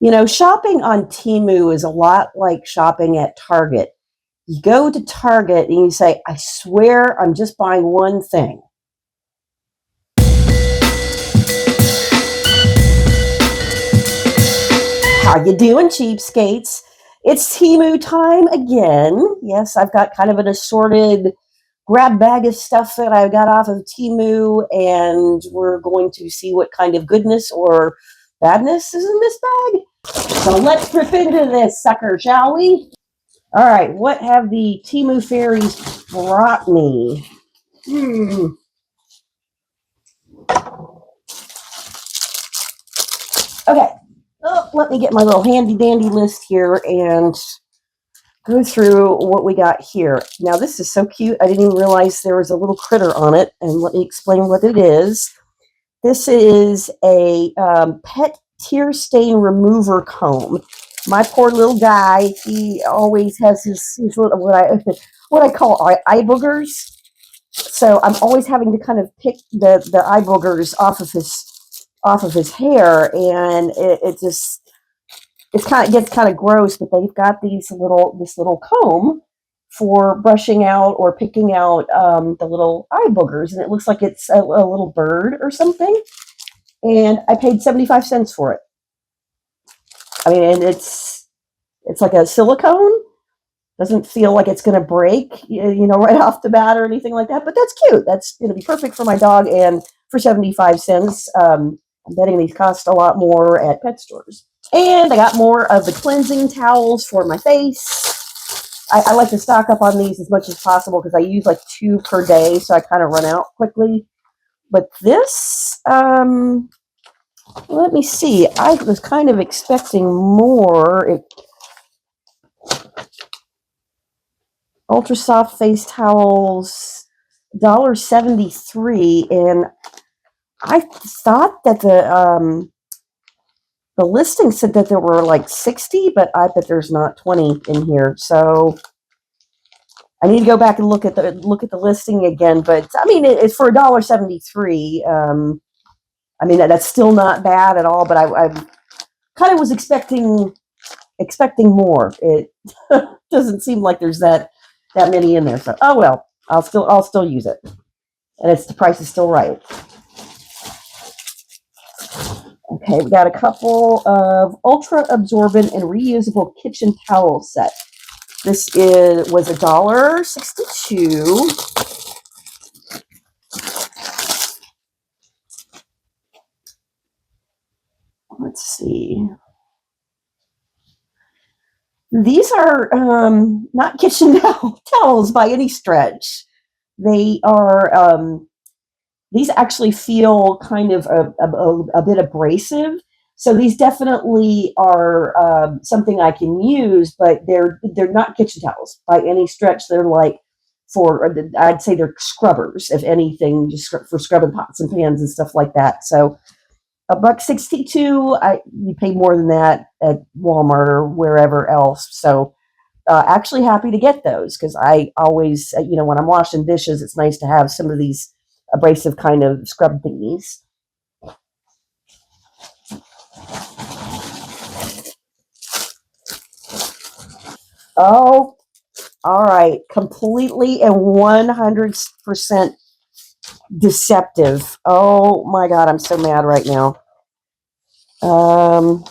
You know, shopping on Temu is a lot like shopping at Target. You go to Target and you say, I swear I'm just buying one thing. How you doing, cheapskates? It's Temu time again. Yes, I've got kind of an assorted grab bag of stuff that I got off of Temu, and we're going to see what kind of goodness or badness is in this bag. So let's rip into this sucker, shall we? All right, what have the Temu fairies brought me? Okay, let me get my little handy dandy list here and go through what we got here. Now, this is so cute. I didn't even realize there was a little critter on it, and let me explain what it is. This is a pet tear stain remover comb. My poor little guy, he always has his little, what I call eye boogers. So I'm always having to kind of pick the eye boogers off of his hair, and it just gets kind of gross. But they've got this little comb for brushing out or picking out the little eye boogers, and it looks like it's a little bird or something. And I paid 75 cents for it. I mean, and it's like a silicone. Doesn't feel like it's going to break, right off the bat or anything like that. But that's cute. That's going to be perfect for my dog. And for 75 cents, I'm betting these cost a lot more at pet stores. And I got more of the cleansing towels for my face. I like to stock up on these as much as possible because I use like 2 per day, so I kind of run out quickly. But this, let me see. I was kind of expecting more. Ultra soft face towels, $1.73, and I thought that the listing said that there were like 60, but I bet there's not 20 in here. So I need to go back and look at the listing again. But I mean, it's for $1.73. I mean, that's still not bad at all. But I kind of was expecting more. It doesn't seem like there's that many in there. So oh well, I'll still use it, and the price is still right. Okay, we got a couple of ultra absorbent and reusable kitchen towel set. This was $1.62. Let's see. These are not kitchen towels by any stretch. They are. These actually feel kind of a bit abrasive. So these definitely are something I can use, but they're not kitchen towels by any stretch. They're like I'd say they're scrubbers, if anything, just for scrubbing pots and pans and stuff like that. So $1.62. You pay more than that at Walmart or wherever else. So actually happy to get those because I always, when I'm washing dishes, it's nice to have some of these abrasive kind of scrub thingies. Oh, all right. Completely and 100% deceptive. Oh my God, I'm so mad right now. For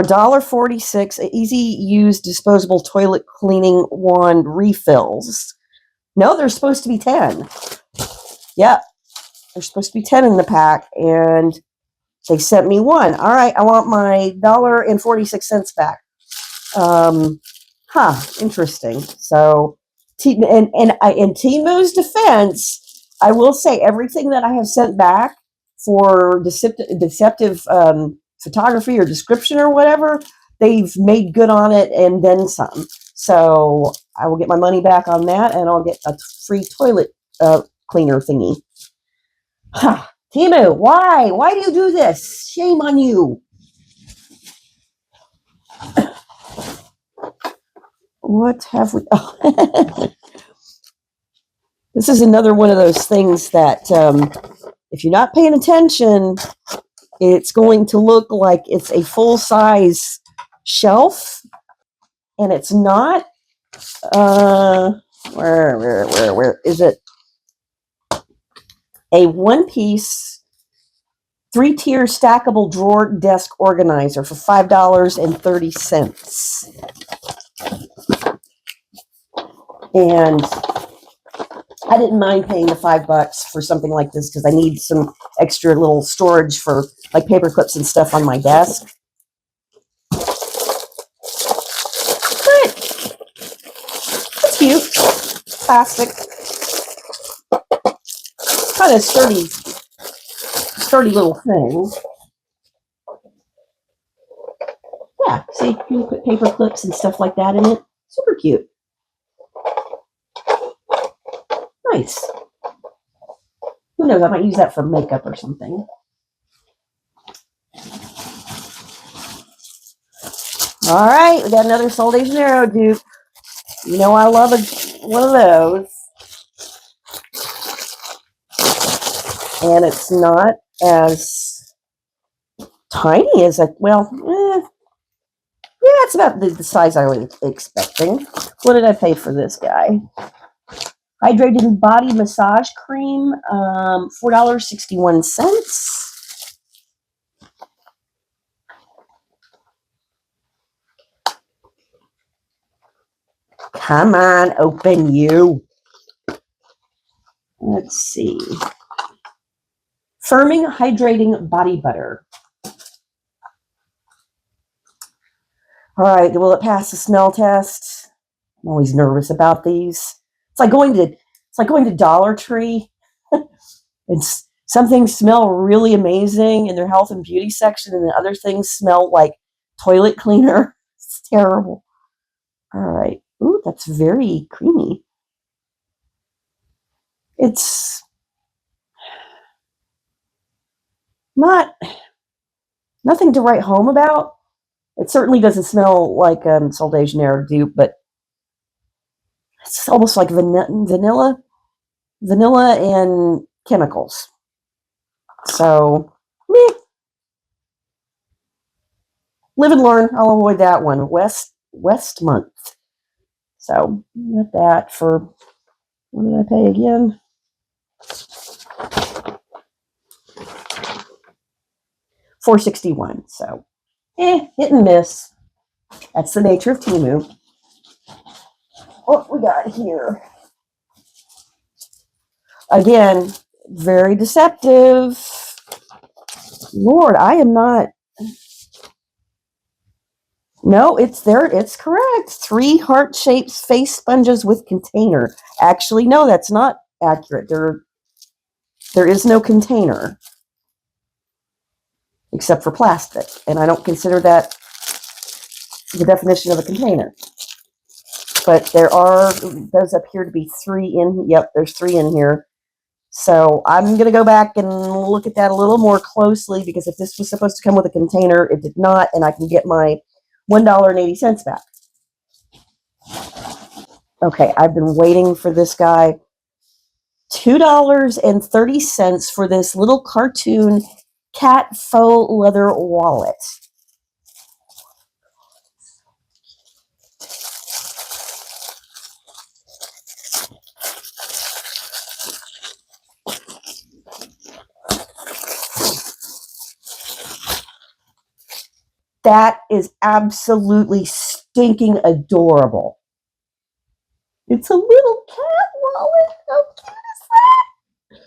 $1.46, easy use disposable toilet cleaning wand refills. No, there's supposed to be 10. Yep, there's supposed to be 10 in the pack, and they sent me one. All right, I want my $1.46 back. Interesting. So, in Temu's defense, I will say everything that I have sent back for deceptive photography or description or whatever, they've made good on it and then some. So I will get my money back on that, and I'll get a free toilet cleaner thingy. Temu, why? Why do you do this? Shame on you. What have we? Oh. This is another one of those things that if you're not paying attention, It's going to look like it's a full-size shelf, and it's not. Where is it? A one-piece, three-tier stackable drawer desk organizer for $5.30. And I didn't mind paying the $5 for something like this because I need some extra little storage for like paper clips and stuff on my desk. But it's cute. Plastic. Kind of sturdy little thing. Yeah, see, you can put paper clips and stuff like that in it. Super cute. Nice. Who knows, I might use that for makeup or something. All right, we got another Sol de Janeiro dupe. You know I love one of those. And it's not as tiny as yeah, it's about the size I was expecting. What did I pay for this guy? Hydrating Body Massage Cream, $4.61. Come on, open you. Let's see. Firming Hydrating Body Butter. All right, will it pass the smell test? I'm always nervous about these. It's like going to Dollar Tree. And some things smell really amazing in their health and beauty section, and the other things smell like toilet cleaner. It's terrible. All right. Ooh, that's very creamy. It's nothing to write home about. It certainly doesn't smell like Sol de Janeiro dupe, but it's almost like vanilla and chemicals. So, meh. Live and learn. I'll avoid that one. West month. So, got that for, what did I pay again? $4.61. So, hit and miss. That's the nature of Temu. What we got here? Again, very deceptive. Lord, I am not. No, it's there. It's correct. 3 heart-shaped face sponges with container. Actually, no, that's not accurate. There is no container except for plastic, and I don't consider that the definition of a container. But does appear to be 3 in. Yep, there's 3 in here. So I'm going to go back and look at that a little more closely, because if this was supposed to come with a container, it did not, and I can get my $1.80 back. Okay, I've been waiting for this guy. $2.30 for this little cartoon cat faux leather wallet. That is absolutely stinking adorable. It's a little cat wallet. How cute is that?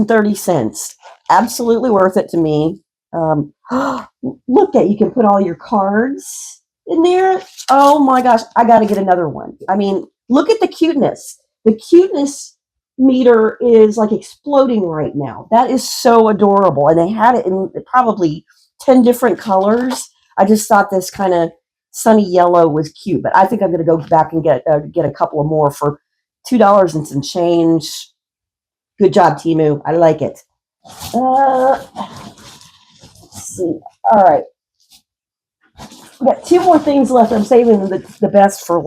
$2.30. Absolutely worth it to me. Look at, you can put all your cards in there. Oh my gosh, I got to get another one. I mean, look at the cuteness. The cuteness meter is like exploding right now. That is so adorable. And they had it in probably 10 different colors. I just thought this kind of sunny yellow was cute, but I think I'm going to go back and get a couple of more for $2 and some change. Good job, Temu. I like it. Let's see. All right. We got 2 more things left. I'm saving the best for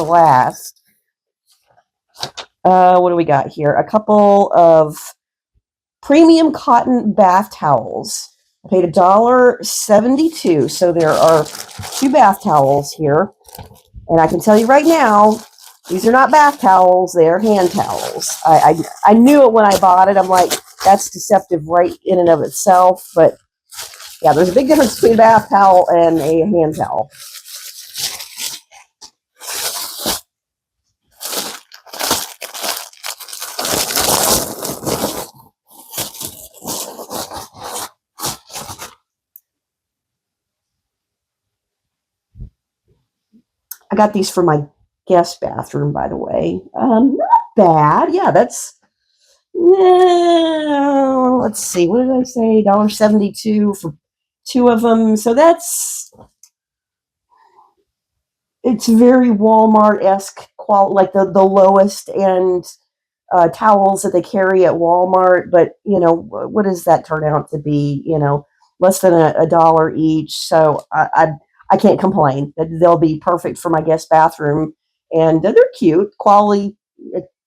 last. What do we got here? A couple of premium cotton bath towels. I paid $1.72. So there are 2 bath towels here. And I can tell you right now, these are not bath towels, they are hand towels. I knew it when I bought it. I'm like, that's deceptive right in and of itself. But yeah, there's a big difference between a bath towel and a hand towel. I got these for my guest bathroom, by the way. Not bad. Yeah, that's. Let's see. What did I say? $1.72 for 2 of them. So it's very Walmart-esque quality, like the lowest end towels that they carry at Walmart. But what does that turn out to be? Less than a dollar each. So I can't complain. They'll be perfect for my guest bathroom, and they're cute, quality,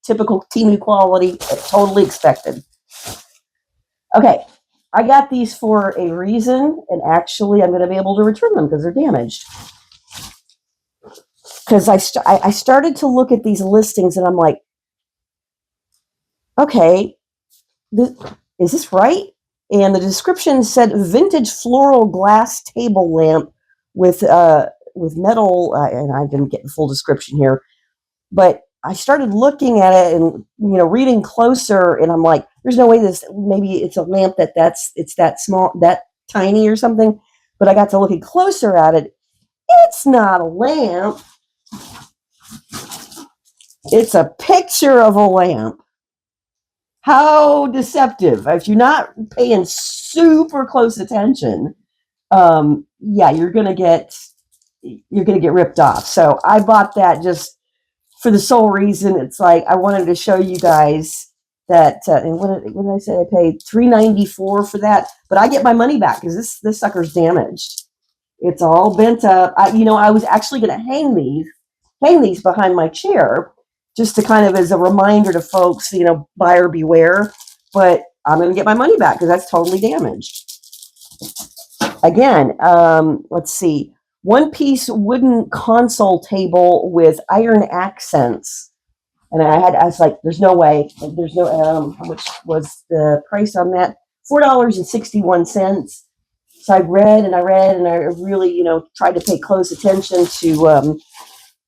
typical Temu quality, totally expected. Okay, I got these for a reason, and actually, I'm going to be able to return them because they're damaged. Because I started to look at these listings, and I'm like, okay, is this right? And the description said vintage floral glass table lamp with metal, and I didn't get the full description here, but I started looking at it and reading closer, and I'm like, there's no way this. Maybe it's a lamp it's that small, that tiny or something. But I got to looking closer at it. It's not a lamp. It's a picture of a lamp. How deceptive! If you're not paying super close attention, yeah, you're gonna get ripped off. So I bought that just for the sole reason. It's like I wanted to show you guys that. And what did I say? I paid $3.94 for that, but I get my money back because this sucker's damaged. It's all bent up. I was actually going to hang these behind my chair, just to kind of as a reminder to folks, buyer beware. But I'm going to get my money back because that's totally damaged. Again, let's see. One-piece wooden console table with iron accents. And I was like, there's no way. There's no, how much was the price on that? $4.61. So I read and I really, tried to pay close attention to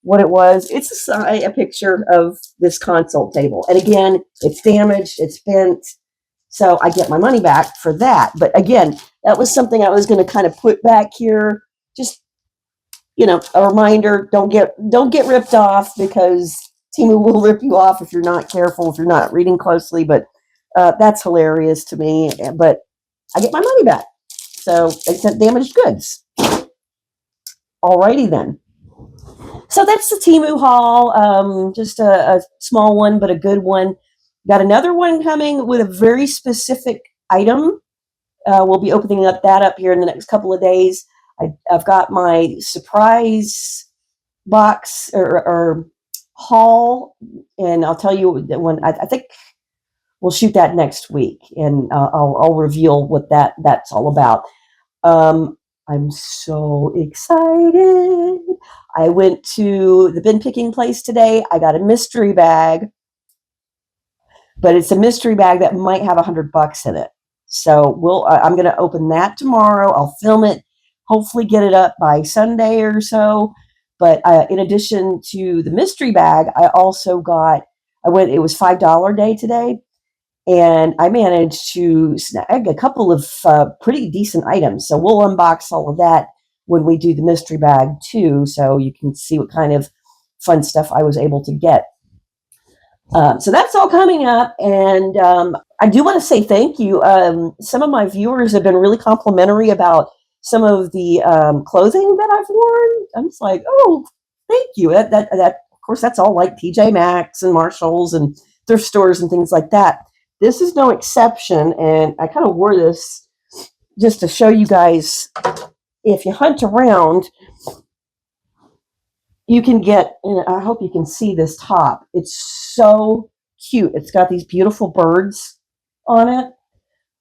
what it was. It's a picture of this console table. And again, it's damaged, it's bent. So I get my money back for that. But again, that was something I was going to kind of put back here. Just, a reminder, don't get ripped off, because Temu will rip you off if you're not careful, if you're not reading closely. But that's hilarious to me. But I get my money back. So they sent damaged goods. Alrighty then. So that's the Temu haul. Just a small one, but a good one. Got another one coming with a very specific item. We'll be opening that up here in the next couple of days. I've got my surprise box or haul, and I'll tell you when. I think we'll shoot that next week, and I'll reveal what that's all about. I'm so excited. I went to the bin picking place today. I got a mystery bag, but it's a mystery bag that might have $100 in it. So I'm going to open that tomorrow. I'll film it, hopefully get it up by Sunday or so. But in addition to the mystery bag, I also it was $5 day today. And I managed to snag a couple of pretty decent items. So we'll unbox all of that when we do the mystery bag too, so you can see what kind of fun stuff I was able to get. So that's all coming up. And I do want to say thank you. Some of my viewers have been really complimentary about some of the clothing that I've worn. I'm just like, oh, thank you. That of course, that's all like TJ Maxx and Marshalls and thrift stores and things like that. This is no exception, and I kind of wore this just to show you guys, if you hunt around, you can get, and I hope you can see this top. It's so cute. It's got these beautiful birds on it.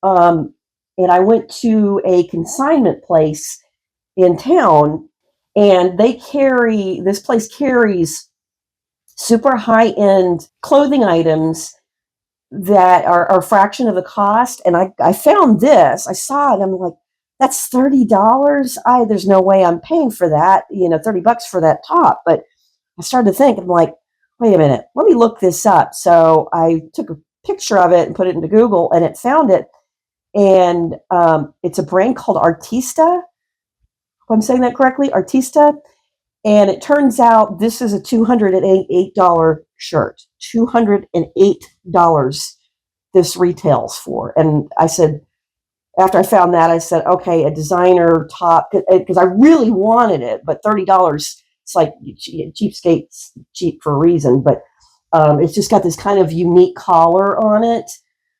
And I went to a consignment place in town, and this place carries super high end clothing items that are a fraction of the cost. And I found this, I saw it, I'm like, that's $30. There's no way I'm paying for that, $30 for that top. But I started to think, I'm like, wait a minute, let me look this up. So I took a picture of it and put it into Google, and it found it. And it's a brand called Artista. If I'm saying that correctly, Artista. And it turns out this is a $208 shirt. $208 this retails for. And I said, after I found that, I said, okay, a designer top, because I really wanted it, but $30, it's like cheapskates, cheap for a reason, but it's just got this kind of unique collar on it.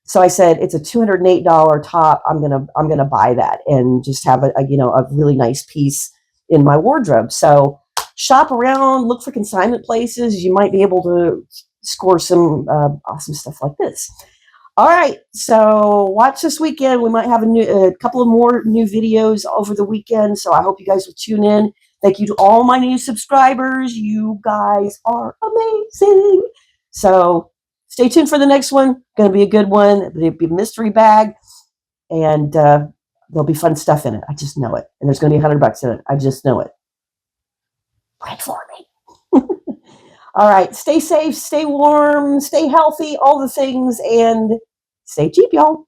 So I said, it's a $208 top. I'm gonna buy that and just have a really nice piece in my wardrobe. So shop around, look for consignment places. You might be able to score some awesome stuff like this. All right, so watch this weekend. We might have a couple of more new videos over the weekend, so I hope you guys will tune in. Thank you to all my new subscribers. You guys are amazing. So stay tuned for the next one. Going to be a good one. It'll be a mystery bag, and there'll be fun stuff in it. I just know it. And there's going to be $100 in it. I just know it. Pray for me. All right, stay safe, stay warm, stay healthy, all the things, and stay cheap, y'all.